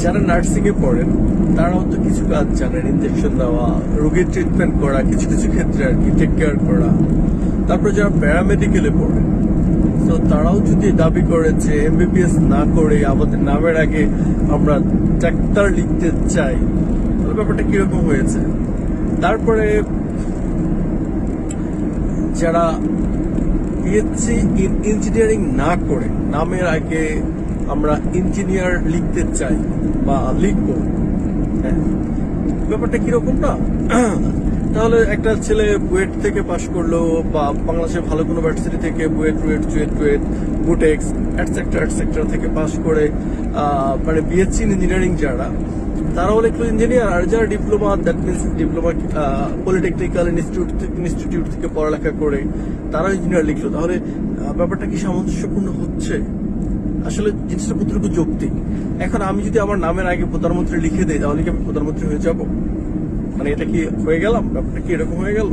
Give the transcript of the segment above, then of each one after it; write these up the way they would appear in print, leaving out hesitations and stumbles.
যারা নার্সিং এ পড়েন তারাও তো কিছু কাজ জানেন, ইনজেকশন দেওয়া, রোগীর ট্রিটমেন্ট করা, কিছু কিছু ক্ষেত্রে আর কি টেক কেয়ার করা। তারপর যারা প্যারামেডিকেলে পড়েন, তো তারাও যদি দাবি করে যে এমবিবিএস না করে আমাদের নামের আগে আমরা ডাক্তার লিখতে চাই, তাহলে ব্যাপারটা কিরকম হয়েছে। তারপরে যারা পিএইচডি ইন ইঞ্জিনিয়ারিং না করে নামের আগে আমরা ইঞ্জিনিয়ার লিখতে চাই বা লিখবো, হ্যাঁ, ব্যাপারটা কিরকম না? তাহলে একটা ছেলে বুয়েট থেকে পাশ করলো বা বাংলাদেশের ভালো কোনো ভার্সিটি থেকে বুয়েট চুয়েট বুটেক্স এটসেট্রা থেকে পাশ করে মানে বিএসসি ইন ইঞ্জিনিয়ারিং যারা, তারাও লিখলো ইঞ্জিনিয়ার। আর যারা diploma, that means diploma polytechnical institute থেকে পড়ালেখা করে তারাও ইঞ্জিনিয়ার লিখলো। তাহলে ব্যাপারটা কি সামঞ্জস্যপূর্ণ হচ্ছে? আসলে জিনিসটা কতটুকু যৌক্তিক? এখন আমি যদি আমার নামের আগে প্রধানমন্ত্রী লিখে দেই, তাহলে কি আমি প্রধানমন্ত্রী হয়ে যাব? মানে এটা কি হয়ে গেলাম? ব্যাপারটা কি এরকম হয়ে গেল?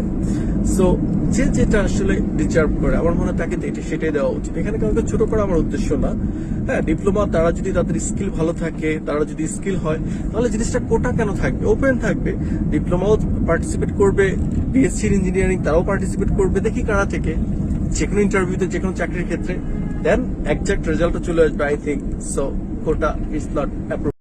সো যে যেটা আসলে ডিজার্ভ করে আমার মনে হয় তাকে সেটাই দেওয়া উচিত। এখানে কাউকে ছোট করা আমার উদ্দেশ্য না। হ্যাঁ, ডিপ্লোমা তারা যদি তাদের স্কিল ভালো থাকে, তারা যদি স্কিল হয়, তাহলে জিনিসটা কোটা কেন থাকবে? ওপেন থাকবে। ডিপ্লোমাও পার্টিসিপেট করবে, বিএসসি ইঞ্জিনিয়ারিং তারাও পার্টিসিপেট করবে। দেখি কারা থেকে যে কোনো ইন্টারভিউতে, যে কোনো চাকরির ক্ষেত্রে, দেন একজ্যাক্ট রেজাল্টও চলে আসবে। I think so quota is not appropriate.